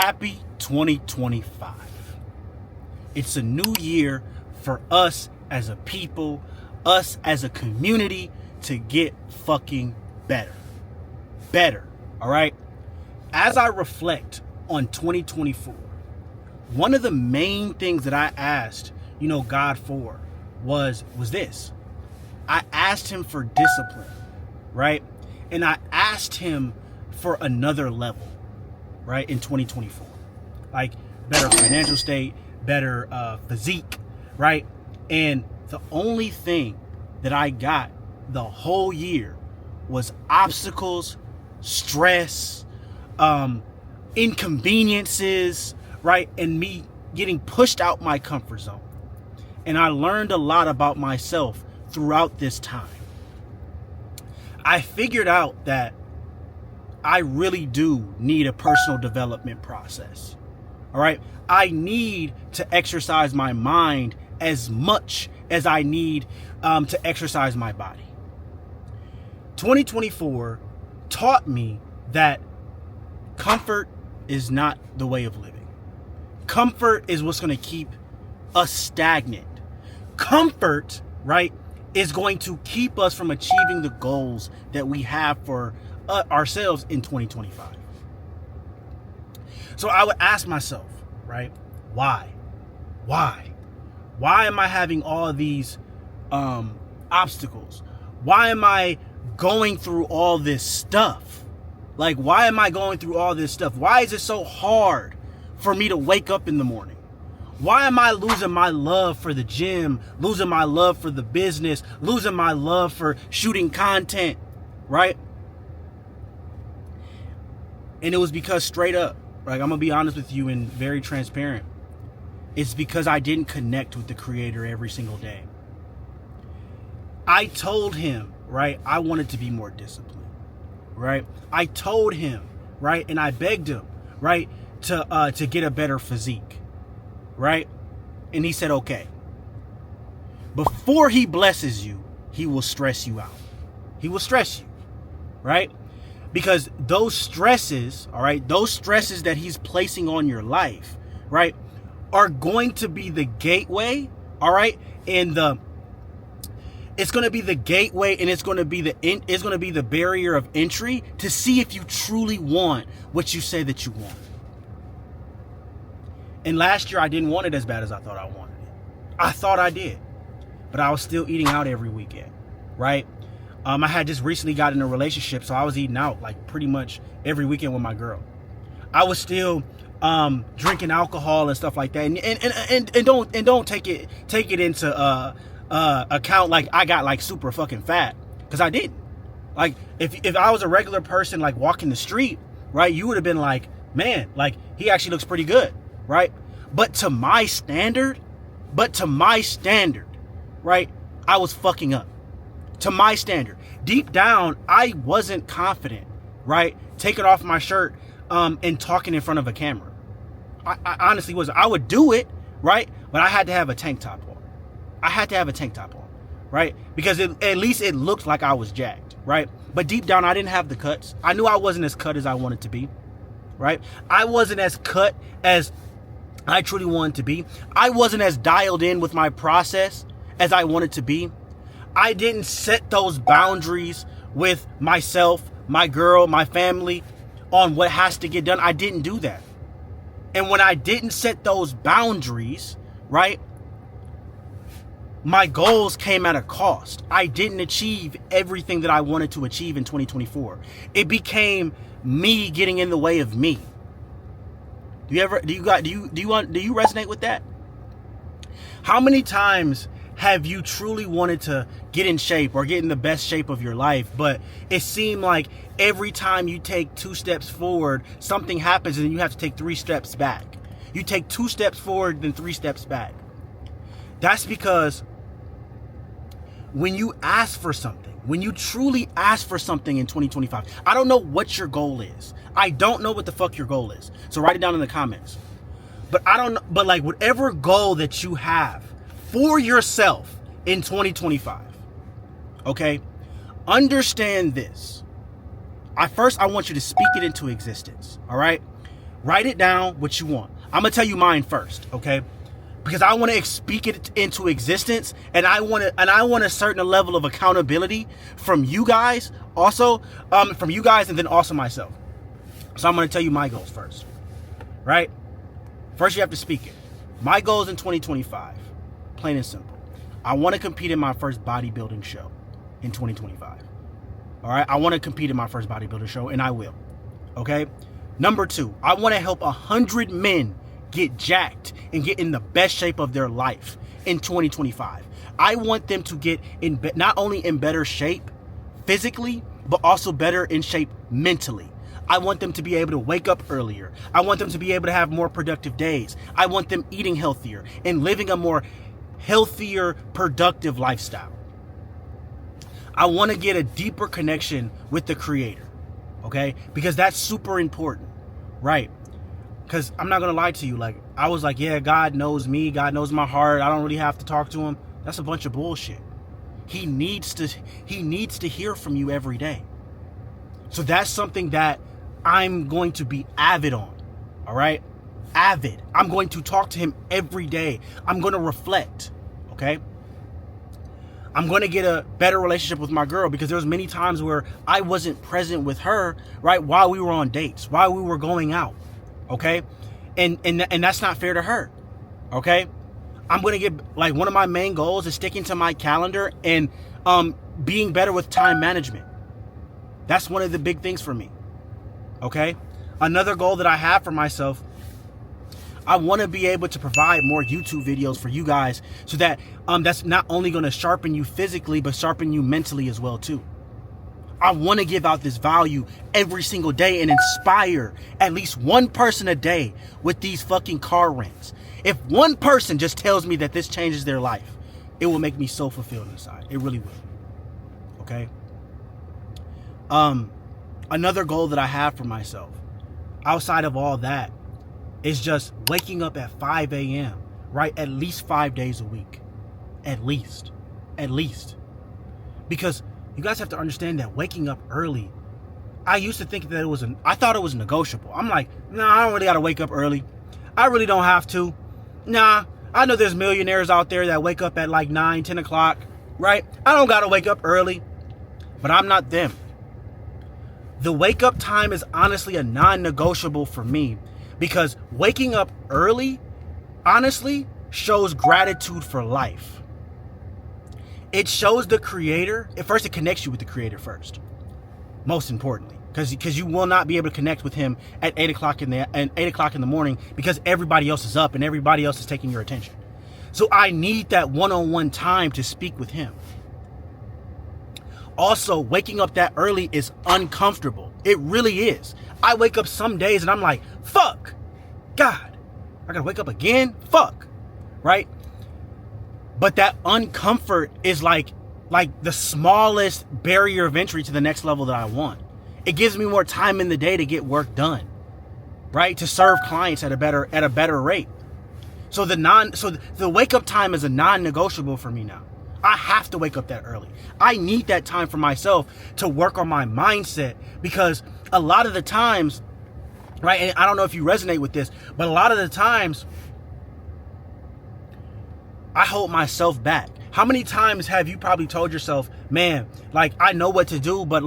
Happy 2025. It's a new year for us as a people, us as a community to get fucking better. Better, all right? As I reflect on 2024, one of the main things that I asked, God for was this. I asked him for discipline, right? And I asked him for another level, right, in 2024. Like better financial state, better physique, right? And the only thing that I got the whole year was obstacles, stress, inconveniences, right? And me getting pushed out my comfort zone. And I learned a lot about myself throughout this time. I figured out that I really do need a personal development process. All right. I need to exercise my mind as much as I need to exercise my body. 2024 taught me that comfort is not the way of living. Comfort is what's going to keep us stagnant. Comfort, right, is going to keep us from achieving the goals that we have for ourselves in 2025. So I would ask myself, right, why am I having all these obstacles? Why am I going through all this stuff? Like, why am I going through all this stuff? Why is it so hard for me to wake up in the morning? Why am I losing my love for the gym, losing my love for the business, losing my love for shooting content, right? And it was because straight up, like, I'm going to be honest with you and very transparent. It's because I didn't connect with the Creator every single day. I told him, right, I wanted to be more disciplined, right? I told him, right, and I begged him, right, to get a better physique. Right? And he said, okay. Before he blesses you, he will stress you out. He will stress you. Right? Because those stresses, all right, those stresses that he's placing on your life, right, are going to be the gateway, all right, and it's going to be the gateway, and it's going to be the barrier of entry to see if you truly want what you say that you want. And last year, I didn't want it as bad as I thought I wanted it. I thought I did. But I was still eating out every weekend, right? I had just recently got in a relationship, so I was eating out like pretty much every weekend with my girl. I was still drinking alcohol and stuff like that. And don't take it into account like I got like super fucking fat, because I didn't. Like if I was a regular person like walking the street, right, you would have been like, man, like he actually looks pretty good. Right? But to my standard, right, I was fucking up. To my standard. Deep down, I wasn't confident, right, taking off my shirt and talking in front of a camera. I honestly wasn't. I would do it, right, but I had to have a tank top on. Right? Because at least it looked like I was jacked, right? But deep down, I didn't have the cuts. I knew I wasn't as cut as I wanted to be, right? I wasn't as cut as I truly wanted to be. I wasn't as dialed in with my process as I wanted to be. I didn't set those boundaries with myself, my girl, my family on what has to get done. I didn't do that. And when I didn't set those boundaries, right, my goals came at a cost. I didn't achieve everything that I wanted to achieve in 2024. It became me getting in the way of me. Do you resonate with that? How many times have you truly wanted to get in shape or get in the best shape of your life, but it seemed like every time you take 2 steps forward, something happens and you have to take 3 steps back? You take 2 steps forward, then 3 steps back. That's because when you ask for something, when you truly ask for something in 2025, I don't know what your goal is. I don't know what the fuck your goal is. So write it down in the comments. But I don't know, but like whatever goal that you have for yourself in 2025, okay? Understand this. I want you to speak it into existence, all right? Write it down what you want. I'm gonna tell you mine first, okay? Because I want to speak it into existence, and I want a certain level of accountability from you guys, also from you guys, and then also myself. So I'm gonna tell you my goals first, right? First, you have to speak it. My goals in 2025, plain and simple. I want to compete in my first bodybuilding show in 2025. All right, I want to compete in my first bodybuilding show, and I will. Okay. Number 2, I want to help 100 men get jacked and get in the best shape of their life in 2025. I want them to get in not only in better shape physically, but also better in shape mentally. I want them to be able to wake up earlier. I want them to be able to have more productive days. I want them eating healthier and living a more healthier, productive lifestyle. I want to get a deeper connection with the Creator, okay? Because that's super important, right? Because I'm not going to lie to you. Like, I was like, yeah, God knows me. God knows my heart. I don't really have to talk to him. That's a bunch of bullshit. He needs to hear from you every day. So that's something that I'm going to be avid on. All right? Avid. I'm going to talk to him every day. I'm going to reflect. Okay? I'm going to get a better relationship with my girl, because there's many times where I wasn't present with her, right, while we were on dates, while we were going out. Okay? And that's not fair to her. Okay? I'm going to get, like, one of my main goals is sticking to my calendar and being better with time management. That's one of the big things for me. Okay? Another goal that I have for myself, I want to be able to provide more YouTube videos for you guys, so that that's not only going to sharpen you physically, but sharpen you mentally as well too. I want to give out this value every single day and inspire at least one person a day with these fucking car rents. If one person just tells me that this changes their life, it will make me so fulfilled inside. It really will. Okay? Another goal that I have for myself, outside of all that, is just waking up at 5 a.m., right? At least 5 days a week. At least. Because you guys have to understand that waking up early, I used to think that I thought it was negotiable. I'm like, nah, I don't really got to wake up early. I really don't have to. Nah, I know there's millionaires out there that wake up at like 9, 10 o'clock, right? I don't got to wake up early, but I'm not them. The wake up time is honestly a non-negotiable for me, because waking up early, honestly, shows gratitude for life. It shows the Creator. At first, it connects you with the Creator first. Most importantly, because you will not be able to connect with him at 8 o'clock in the morning, because everybody else is up and everybody else is taking your attention. So I need that one-on-one time to speak with him. Also, waking up that early is uncomfortable. It really is. I wake up some days and I'm like, fuck, God, I gotta wake up again? Fuck, right? But that uncomfort is like the smallest barrier of entry to the next level that I want. It gives me more time in the day to get work done, right? To serve clients at a better rate. So the wake up time is a non-negotiable for me now. I have to wake up that early. I need that time for myself to work on my mindset, because a lot of the times, right, and I don't know if you resonate with this, but a lot of the times I hold myself back. How many times have you probably told yourself, man, like, I know what to do, but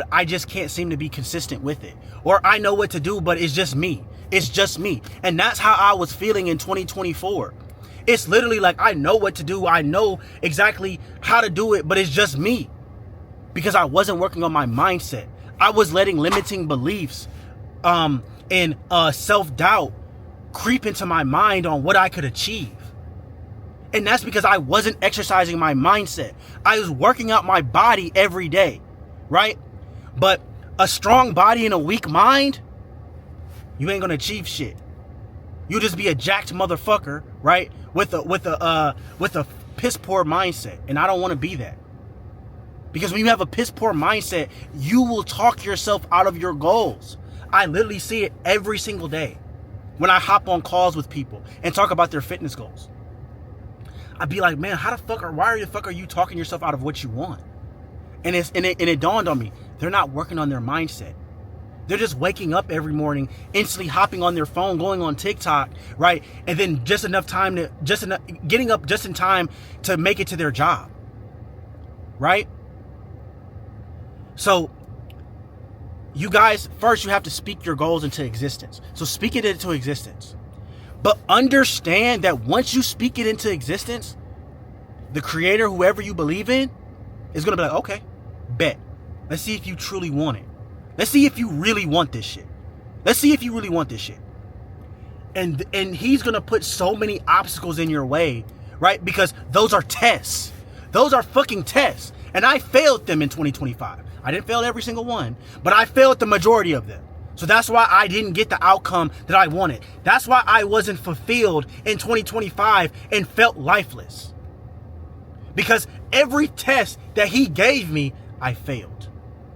I just can't seem to be consistent with it. Or I know what to do, but it's just me. It's just me. And that's how I was feeling in 2024. It's literally like, I know what to do. I know exactly how to do it, but it's just me. Because I wasn't working on my mindset. I was letting limiting beliefs and self-doubt creep into my mind on what I could achieve. And that's because I wasn't exercising my mindset. I was working out my body every day, right? But a strong body and a weak mind, you ain't gonna achieve shit. You'll just be a jacked motherfucker, right? With a piss poor mindset. And I don't want to be that. Because when you have a piss poor mindset, you will talk yourself out of your goals. I literally see it every single day when I hop on calls with people and talk about their fitness goals. I'd be like, man, why the fuck are you talking yourself out of what you want? And it dawned on me, they're not working on their mindset. They're just waking up every morning, instantly hopping on their phone, going on TikTok, right? And then getting up just in time to make it to their job, right? So you guys, first you have to speak your goals into existence. So speak it into existence. But understand that once you speak it into existence, the creator, whoever you believe in, is going to be like, okay, bet. Let's see if you truly want it. Let's see if you really want this shit. Let's see if you really want this shit. And he's going to put so many obstacles in your way, right? Because those are tests. Those are fucking tests. And I failed them in 2025. I didn't fail every single one, but I failed the majority of them. So that's why I didn't get the outcome that I wanted. That's why I wasn't fulfilled in 2025 and felt lifeless. Because every test that he gave me, I failed.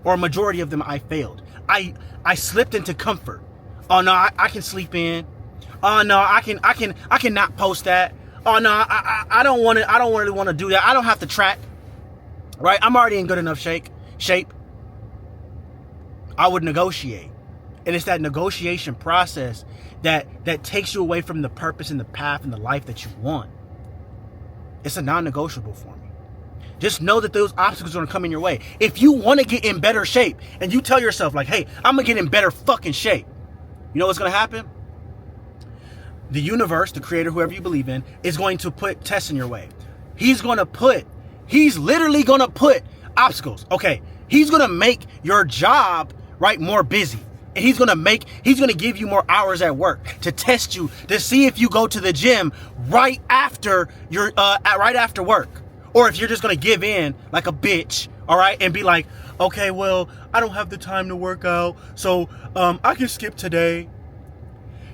Or a majority of them, I failed. I slipped into comfort. Oh no, I can sleep in. Oh no, I can not post that. Oh no, I don't really want to do that. I don't have to track. Right? I'm already in good enough shape. I would negotiate. And it's that negotiation process that takes you away from the purpose and the path and the life that you want. It's a non-negotiable for me. Just know that those obstacles are going to come in your way. If you want to get in better shape and you tell yourself like, hey, I'm going to get in better fucking shape. You know what's going to happen? The universe, the creator, whoever you believe in, is going to put tests in your way. He's literally going to put obstacles. Okay. He's going to make your job, right, more busy. And he's going to give you more hours at work to test you, to see if you go to the gym right after work. Or if you're just going to give in like a bitch, all right, and be like, okay, well, I don't have the time to work out, so I can skip today.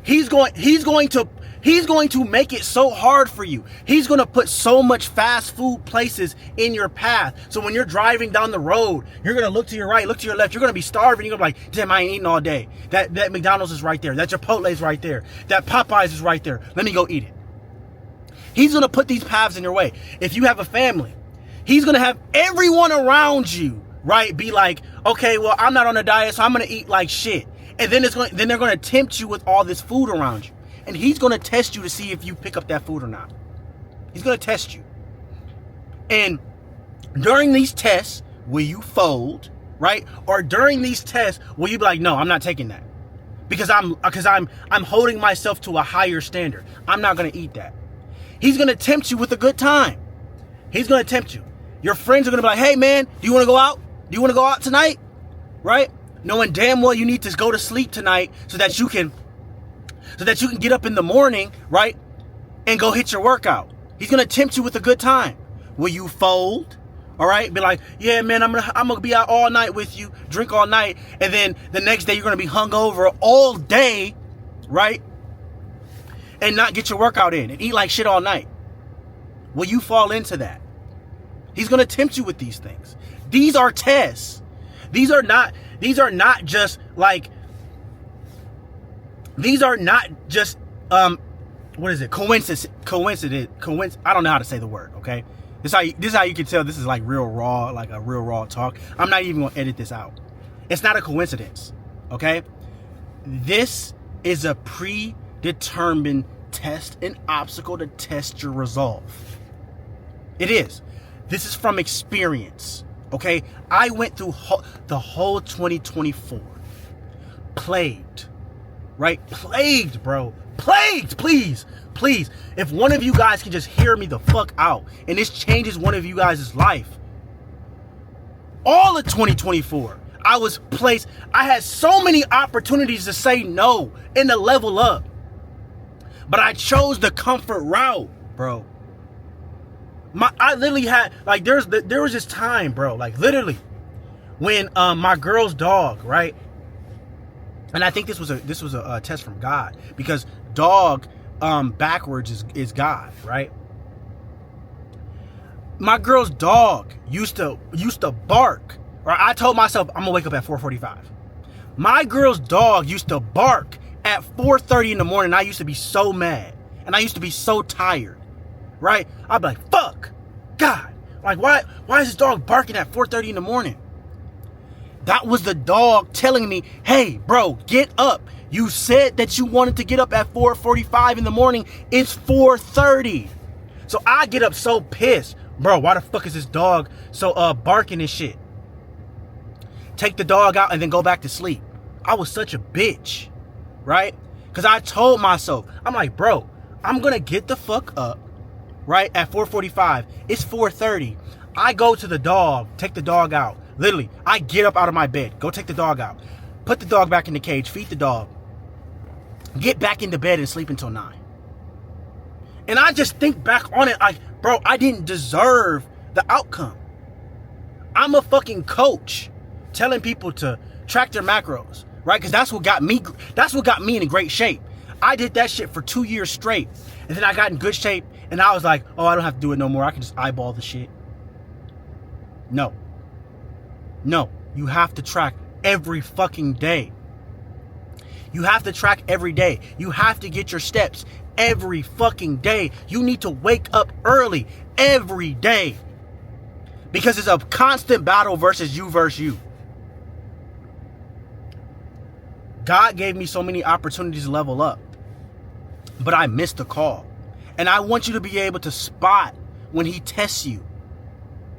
He's going to make it so hard for you. He's going to put so much fast food places in your path. So when you're driving down the road, you're going to look to your right, look to your left. You're going to be starving. You're going to be like, damn, I ain't eating all day. That McDonald's is right there. That Chipotle is right there. That Popeyes is right there. Let me go eat it. He's going to put these paths in your way. If you have a family, he's going to have everyone around you, right, be like, okay, well, I'm not on a diet, so I'm going to eat like shit. And then they're going to tempt you with all this food around you. And he's going to test you to see if you pick up that food or not. He's going to test you. And during these tests, will you fold, right? Or during these tests, will you be like, no, I'm not taking that. Because I'm holding myself to a higher standard. I'm not going to eat that. He's going to tempt you with a good time. He's going to tempt you. Your friends are going to be like, hey, man, do you want to go out? Do you want to go out tonight? Right? Knowing damn well you need to go to sleep tonight so that you can get up in the morning, right? And go hit your workout. He's going to tempt you with a good time. Will you fold? All right? Be like, yeah, man, I'm going to be out all night with you, drink all night. And then the next day you're going to be hungover all day, right? And not get your workout in and eat like shit all night. Will you fall into that? He's going to tempt you with these things. These are tests. These are not just what is it? Coincidence. I don't know how to say the word, okay? This is how you can tell this is like real raw, like a real raw talk. I'm not even going to edit this out. It's not a coincidence, okay? This is a predetermined test, an obstacle to test your resolve. It is. This is from experience, okay? I went through the whole 2024. Plagued, right? Plagued, bro. Plagued, please. Please. If one of you guys can just hear me the fuck out and this changes one of you guys' life. All of 2024, I had so many opportunities to say no and to level up. But I chose the comfort route, bro. I literally had, like, there was this time, bro, like, literally, when my girl's dog, right? And I think this was a test from God, because dog backwards is God, right? My girl's dog used to bark, or I told myself I'm gonna wake up at 4:45. My girl's dog used to bark at 4:30 in the morning. I used to be so mad, and I used to be so tired, right? I'd be like, fuck, God, like, why is this dog barking at 4:30 in the morning? That was the dog telling me, hey, bro, get up. You said that you wanted to get up at 4:45 in the morning. It's 4:30. So I get up so pissed. Bro, why the fuck is this dog so barking and shit? Take the dog out and then go back to sleep. I was such a bitch, right? Because I told myself, I'm like, bro, I'm going to get the fuck up, right, at 4:45. It's 4:30. I go to the dog, take the dog out. Literally, I get up out of my bed, go take the dog out, put the dog back in the cage, feed the dog, get back into bed and sleep until 9. And I just think back on it like, bro, I didn't deserve the outcome. I'm a fucking coach telling people to track their macros, right? Because that's what got me in great shape. I did that shit for 2 years straight. And then I got in good shape and I was like, oh, I don't have to do it no more. I can just eyeball the shit. No, you have to track every fucking day. You have to track every day. You have to get your steps every fucking day. You need to wake up early every day. Because it's a constant battle versus you. God gave me so many opportunities to level up, but I missed the call. And I want you to be able to spot when he tests you,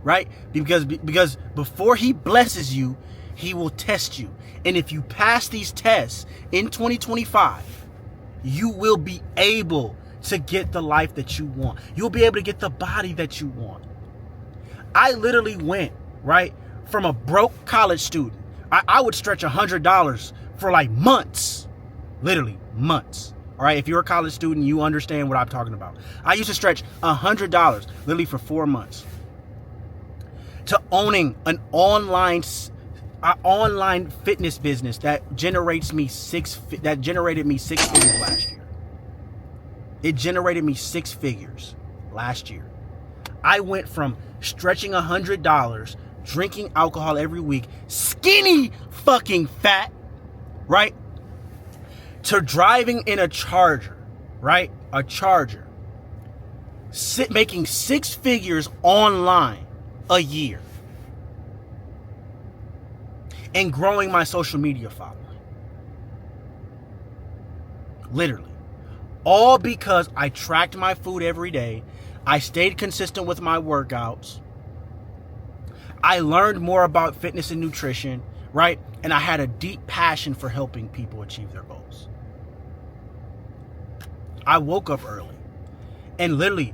right? Because before he blesses you, he will test you. And if you pass these tests in 2025, you will be able to get the life that you want. You'll be able to get the body that you want. I literally went, right, from a broke college student. I would stretch $100 for like months, literally months. All right, if you're a college student, you understand what I'm talking about. I used to stretch $100 literally for 4 months to owning an online fitness business that generated me six figures last year. It generated me 6 figures last year. I went from stretching $100, drinking alcohol every week, skinny fucking fat, right, to driving in a Charger, right? A Charger. Making 6 figures online a year. And growing my social media following. Literally. All because I tracked my food every day. I stayed consistent with my workouts. I learned more about fitness and nutrition, right? And I had a deep passion for helping people achieve their goals. I woke up early. And literally,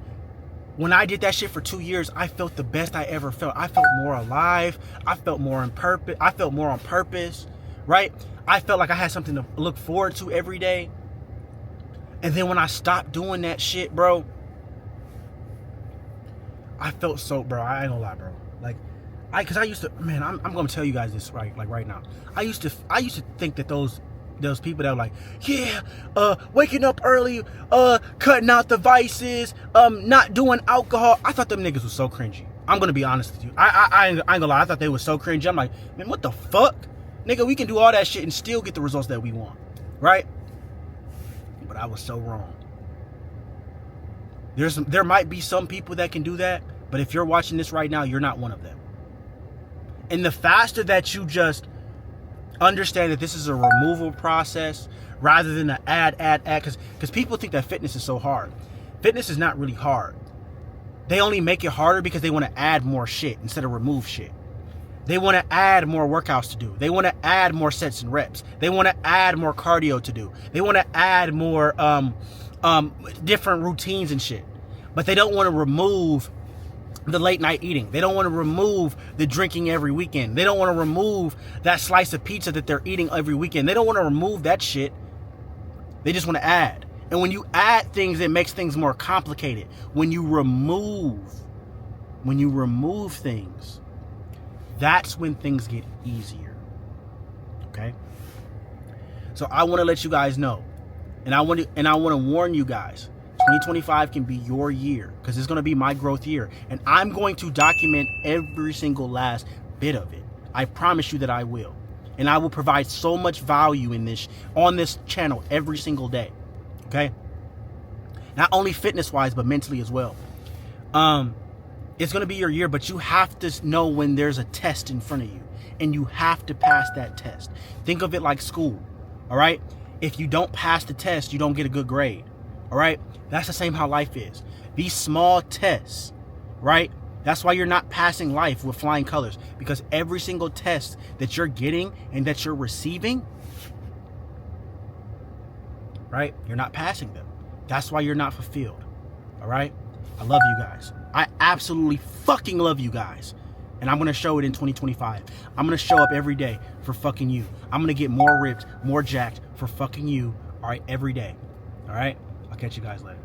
when I did that shit for 2 years, I felt the best I ever felt. I felt more alive. I felt more on purpose, right? I felt like I had something to look forward to every day. And then when I stopped doing that shit, bro, I felt so, bro, I ain't gonna lie, bro. Like, cause I used to, man, I'm gonna tell you guys this right now. I used to think that those people that were like, yeah, waking up early, cutting out the vices, not doing alcohol. I thought them niggas was so cringy. I'm gonna be honest with you. I ain't gonna lie. I thought they was so cringy. I'm like, man, what the fuck, nigga? We can do all that shit and still get the results that we want, right? But I was so wrong. There might be some people that can do that, but if you're watching this right now, you're not one of them. And the faster that you just understand that this is a removal process rather than an add, because people think that fitness is so hard. Fitness is not really hard. They only make it harder because they want to add more shit instead of remove shit. They want to add more workouts to do. They want to add more sets and reps. They want to add more cardio to do. They want to add more different routines and shit. But they don't want to remove the late night eating. They don't want to remove the drinking every weekend. They don't want to remove that slice of pizza that they're eating every weekend. They don't want to remove that shit. They just want to add. And when you add things, it makes things more complicated. When you remove things, that's when things get easier. Okay? So I want to let you guys know, and I want to warn you guys, 2025 can be your year, because it's going to be my growth year, and I'm going to document every single last bit of it. I promise you that I will. And I will provide so much value on this channel every single day. Okay? Not only fitness wise, but mentally as well. It's going to be your year, but you have to know when there's a test in front of you, and you have to pass that test. Think of it like school, all right? If you don't pass the test, you don't get a good grade, all right? That's the same how life is. These small tests, right? That's why you're not passing life with flying colors, because every single test that you're getting and that you're receiving, right? You're not passing them. That's why you're not fulfilled, all right? I love you guys. I absolutely fucking love you guys. And I'm going to show it in 2025. I'm going to show up every day for fucking you. I'm going to get more ripped, more jacked for fucking you, all right, every day. All right? I'll catch you guys later.